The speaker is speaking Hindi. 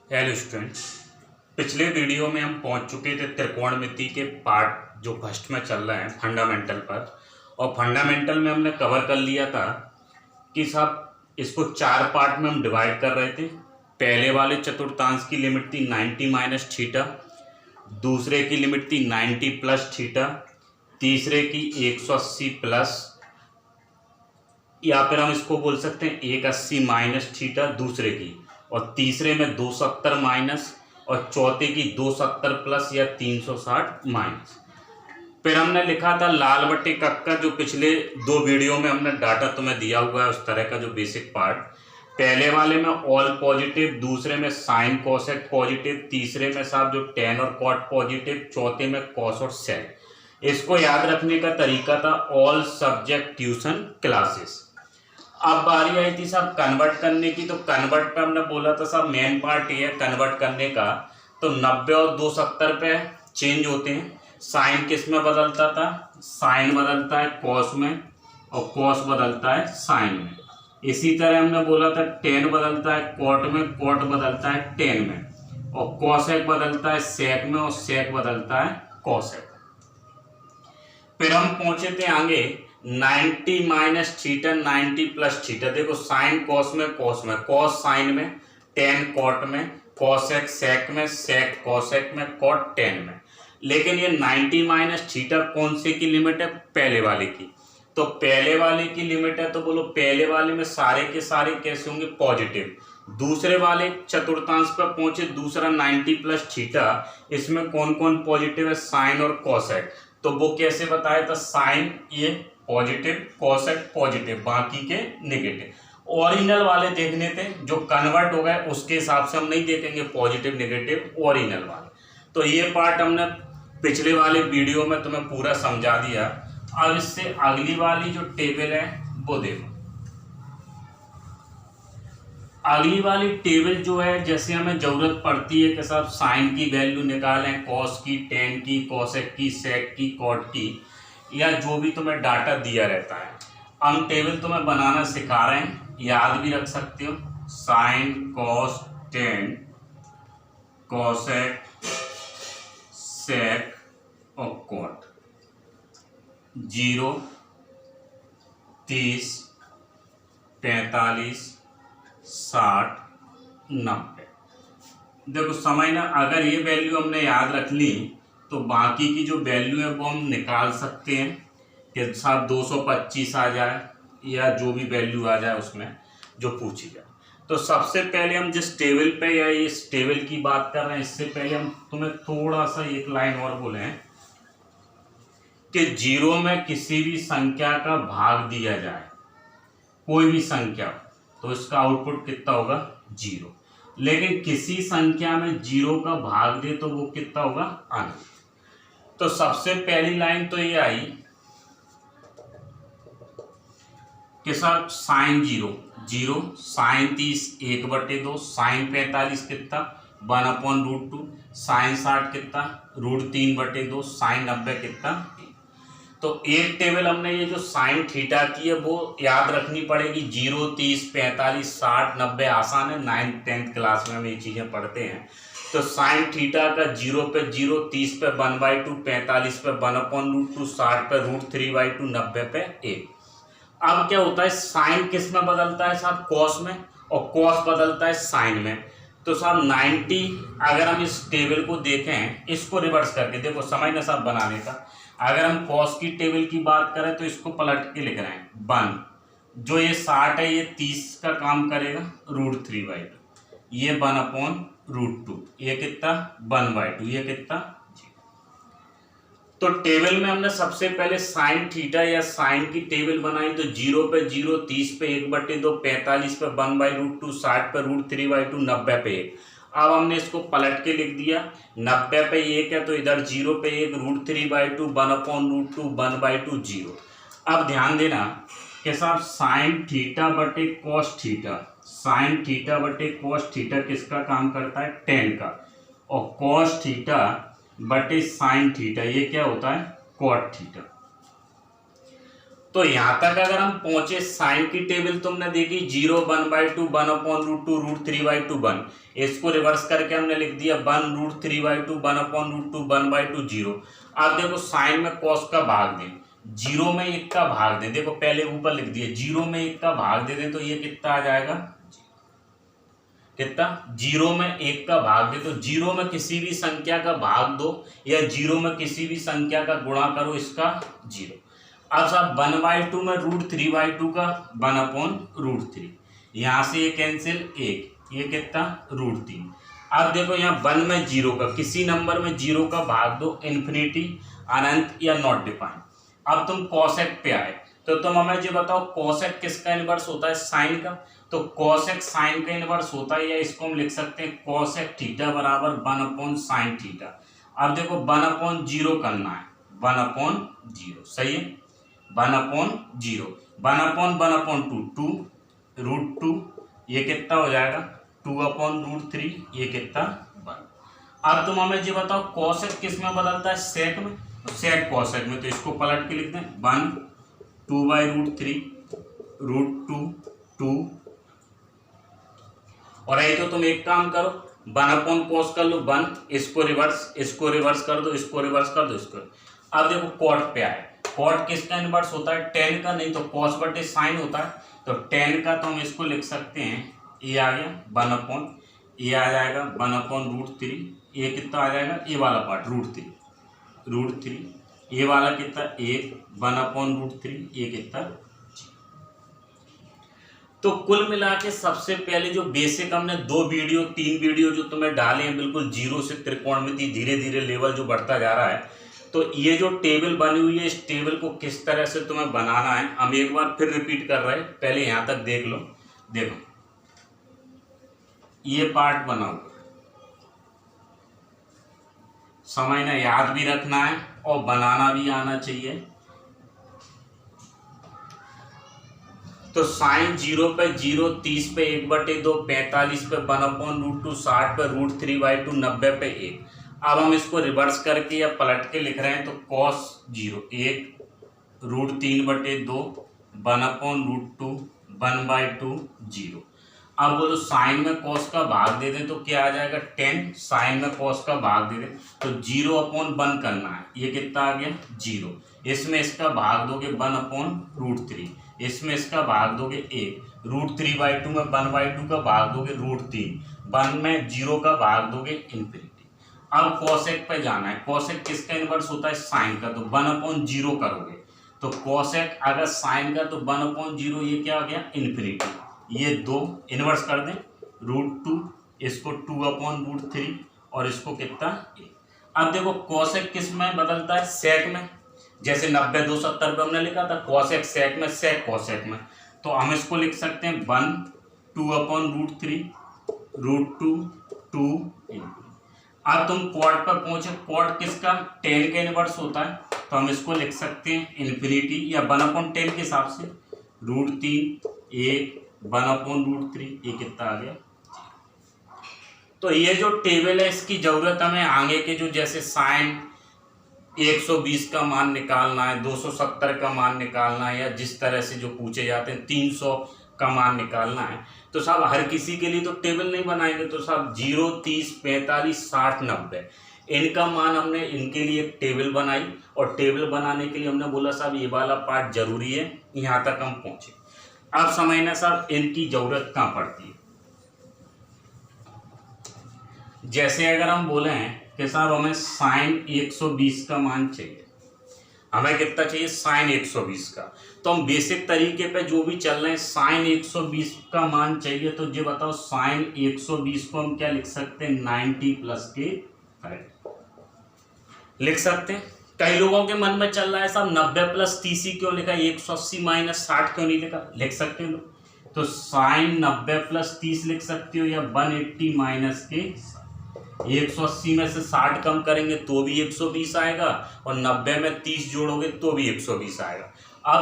Hello students. पिछले वीडियो में हम पहुंच चुके थे त्रिकोणमिति के पार्ट जो फर्स्ट में चल रहे हैं फंडामेंटल पर। और फंडामेंटल में हमने कवर कर लिया था कि साहब इसको चार पार्ट में हम डिवाइड कर रहे थे। पहले वाले चतुर्थांश की लिमिट थी 90 माइनस थीटा, दूसरे की लिमिट थी 90 प्लस थीटा, तीसरे की 180 प्लस, या फिर हम इसको बोल सकते हैं 180 माइनस थीटा दूसरे की, और तीसरे में 270 माइनस, और चौथे की 270 प्लस या 360 माइनस। फिर हमने लिखा था लाल बट्टे कक्का, जो पिछले दो वीडियो में हमने डाटा तुम्हें दिया हुआ है उस तरह का जो बेसिक पार्ट। पहले वाले में ऑल पॉजिटिव, दूसरे में साइन कोसेक पॉजिटिव, तीसरे में साहब जो टेन और कॉट पॉजिटिव, चौथे में कॉस और सेक। इसको याद रखने का तरीका था ऑल सब्जेक्ट ट्यूशन क्लासेस। अब बारी आई थी साहब कन्वर्ट करने की, तो कन्वर्ट पे हमने बोला था साहब मेन पार्ट ये है कन्वर्ट करने का। तो 90 और 270 पे चेंज होते हैं। साइन किस में बदलता था? साइन बदलता है कॉस में, और कॉस बदलता है साइन में। इसी तरह हमने बोला था टेन बदलता है कॉट में, कॉट बदलता है टेन में, और कॉसेक बदलता है सेक में, और सेक बदलता है कॉसेक। फिर हम पहुंचे थे आगे 90 माइनस थीटा 90 प्लस थीटा। देखो साइन कॉस में, कॉस में, कॉस साइन में, टेन कॉट में, कॉसेक सेक में, सेक कॉसेक में, कॉट टेन में। लेकिन ये 90 माइनस थीटा कौन से की लिमिट है? पहले वाले की। तो पहले वाले की लिमिट है, तो बोलो पहले वाले में सारे के सारे कैसे होंगे? पॉजिटिव। दूसरे वाले चतुर्थांश पर पहुंचे, दूसरा 90 प्लस थीटा, इसमें कौन कौन पॉजिटिव है? साइन और कॉसेक। तो वो कैसे बताया था? साइन ये पॉजिटिव, कॉसेक पॉजिटिव, बाकी के नेगेटिव। ओरिजिनल वाले देखने थे, जो कन्वर्ट हो गए उसके हिसाब से हम नहीं देखेंगे पॉजिटिव नेगेटिव, ओरिजिनल वाले। तो ये पार्ट हमने पिछले वाले वीडियो में तुम्हें पूरा समझा दिया। अब इससे अगली वाली जो टेबल है वो देखो। अगली वाली टेबल जो है, जैसे हमें जरूरत पड़ती है कि साहब साइन की वैल्यू निकालें, कॉस की, टेन की, कॉसेक की, सेक की, कॉट की, या जो भी तुम्हें डाटा दिया रहता है, हम टेबल तुम्हें बनाना सिखा रहे हैं। याद भी रख सकते हो sine cos tan cosec sec और कॉट। 0 30 45 60 90। देखो समझना, अगर ये वैल्यू हमने याद रख ली तो बाकी की जो वैल्यू है वो हम निकाल सकते हैं कि साहब 225 आ जाए, या जो भी वैल्यू आ जाए उसमें जो पूछी जाए। तो सबसे पहले हम जिस टेबल पे या इस टेबल की बात कर रहे हैं, इससे पहले हम तुम्हें थोड़ा सा एक लाइन और बोले हैं कि 0 में किसी भी संख्या का भाग दिया जाए, कोई भी संख्या, तो इसका आउटपुट कितना होगा? 0। लेकिन किसी संख्या में 0 का भाग दे तो वो कितना होगा? अनंत। तो सबसे पहली लाइन तो ये आई कि साहब साइन 0 0, साइन 30 1/2, साइन 45 कितना? 1/√2, साइन 60 कितना? √3/2, साइन 90 कितना? तो एक टेबल हमने ये जो साइन थीटा की है वो याद रखनी पड़ेगी। 0 30 45 60 90 आसान है, 9th 10th क्लास में हम ये चीज़ें पढ़ते हैं। तो साइन थीटा का 0 पे 0, 30 पे 1/2, 45 पे 1/√2, 60 पे √3/2, 90 पे 1। अब क्या होता है, साइन किस में बदलता है साहब? कॉस में, और कॉस बदलता है साइन में। तो साहब 90, अगर हम इस टेबल को देखें, इसको रिवर्स करके देखो, समझना साहब बनाने का। अगर हम कॉस की टेबल की बात करें तो इसको पलट के लिख रहे हैं 1। जो ये 60 है ये 30 का काम करेगा, √3/2, ये 1/√2, ये कितना? 1/2, ये कितना? तो टेबल में हमने सबसे पहले साइन थीटा या साइन की टेबल बनाई। तो 0 पे 0, 30 पे 1/2, 45 पे 1/√2, 60 पे √3/2, 90 पे 1। अब हमने इसको पलट के लिख दिया। 90 पे 1 है तो इधर 0 पे 1, √3/2, 1/√2, 1/2, 0। अब ध्यान देना कि साहब साइन थीटा बटे कॉस थीटा, साइन थीटा बटे कॉस थीटा किसका काम करता है? टेन का। और कॉस थीटा बटे साइन थीटा ये क्या होता है? Cot theta. तो यहाँ तक अगर हम पहुंचे, साइन की टेबल तुमने देखी 0 1/2 1/√2 √3/2 1, इसको रिवर्स करके हमने लिख दिया 1 √3/2 1/√2 1/2 0। अब देखो साइन में कॉस का भाग दें, 0 में 1 का भाग दें, देखो पहले ऊपर लिख दिया 0 में 1 का भाग दे दें तो ये कितना आ जाएगा, कितना, 0 में 1 का भाग दे, तो 0 में किसी भी संख्या का भाग दो या 0 में किसी भी संख्या का गुणा करो, इसका 0। अब साहब 1/2 में √3/2 का 1/√3, यहाँ से ये कैंसिल 1, ये कितना √3। अब देखो यहाँ 1 में 0 का, किसी नंबर में 0 का भाग दो, इन्फिनिटी, अनंत या नॉट डिफाइंड। अब तुम कॉसेक पे आए तो तुम हमें ये बताओ कॉसेक किसका इनवर्स होता है, साइन का। तो कॉसेक साइन का इनवर्स होता है, या इसको हम लिख सकते हैं कॉसेक थीटा बराबर 1/sin थीटा। अब देखो 1/0 करना है, 1/0 सही है, 1/0, 1/1/2 2 √2, ये कितना हो जाएगा 2/√3, ये कितना 1। अब तुम हमें ये बताओ कॉसेक किस में बदलता है, सेक में, सेक कॉसेक में, तो इसको पलट के लिख दें 1 2/√3 √2 2। और यही तो तुम एक काम करो 1/cos कर लो 1, इसको रिवर्स कर दो, इसको रिवर्स कर दो, इसको। अब देखो कॉट पे आए, कॉट किसका इनवर्स होता है, tan का, नहीं तो cos बटे साइन होता है, तो tan का तो हम इसको लिख सकते हैं, ये आ गया 1/, ये आ जाएगा 1/√3, ये कितना आ जाएगा, ये वाला पार्ट √3, ये वाला कितना 1 1/√3, ये कितना। तो कुल मिला के सबसे पहले जो बेसिक हमने 3 वीडियो जो तुम्हें डाले हैं, बिल्कुल जीरो से त्रिकोणमिति, धीरे धीरे लेवल जो बढ़ता जा रहा है, तो ये जो टेबल बनी हुई है, इस टेबल को किस तरह से तुम्हें बनाना है हम एक बार फिर रिपीट कर रहे हैं। पहले यहाँ तक देख लो, देखो ये पार्ट बना हुआ, समझना, याद भी रखना है और बनाना भी आना चाहिए। तो साइन 0 पे 0, 30 पे 1/2, 45 पे 1/√2, 60 पे √3/2, 90 पे 1। अब हम इसको रिवर्स करके या पलट के लिख रहे हैं, तो cos 0 1 √3/2 1/√2 1/2 0। अब बोलो साइन में cos का भाग दे दें तो क्या आ जाएगा 10, साइन में cos का भाग दे दें तो 0/1 करना है, ये कितना आ गया 0। इसमें इसका भाग दोगे 1/√3, इसमें इसका भाग दोगे 1, √3/2 में 1/2 का भाग दोगे √3, 1 में 0 का भाग दोगे इन्फिनिटी। अब कॉसेक पे जाना है, कॉसेक किसका इनवर्स होता है, साइन का, तो 1/0 करोगे, तो कॉसेक अगर साइन का तो 1/0, ये क्या आ गया इन्फिनिटी, ये 2 इनवर्स कर दें √2, इसको 2/√3 और इसको कितना 1। अब देखो कॉसेक किस में बदलता है, सेक में, जैसे 90 270 पे हमने लिखा था कॉसेक सेक में, सेक कॉसेक में, तो हम इसको लिख सकते हैं 1 2/√3 √2 2। अब तुम क्वाड पर पहुंचे, क्वाड किसका, tan का इनवर्स होता है, तो हम इसको लिख सकते हैं इन्फिनिटी या 1/10 के हिसाब से, √3 1 1/√3, ये कितना आ गया। तो ये जो टेबल है इसकी जरूरत हमें आगे के जो, जैसे साइन 120 का मान निकालना है, 270 का मान निकालना है, या जिस तरह से जो पूछे जाते हैं 300 का मान निकालना है, तो साहब हर किसी के लिए तो टेबल नहीं बनाएंगे, तो साहब 0 30 45 60 90 इनका मान हमने इनके लिए एक टेबल बनाई, और टेबल बनाने के लिए हमने बोला साहब ये वाला पार्ट जरूरी है, यहाँ तक हम पहुँचे। अब समझना साहब इनकी जरूरत कहाँ पड़ती है। जैसे अगर हम बोले हैं कि साहब हमें साइन 120 का मान चाहिए, हमें कितना चाहिए साइन 120 का, तो हम बेसिक तरीके पे जो भी चल रहे हैं साइन 120 का मान चाहिए, तो ये बताओ साइन 120 को हम क्या लिख सकते हैं 90 प्लस के लिख सकते हैं। कई लोगों के मन में चल रहा है साहब 90 प्लस 30 क्यों लिखा, 180 माइनस 60 क्यों नहीं लिखा, लिख सकते हो लोग, तो साइन 90 प्लस 30 लिख सकते हो, या 180 माइनस के 180 में से 60 कम करेंगे तो भी 120 आएगा, और 90 में 30 जोड़ोगे तो भी 120 आएगा। अब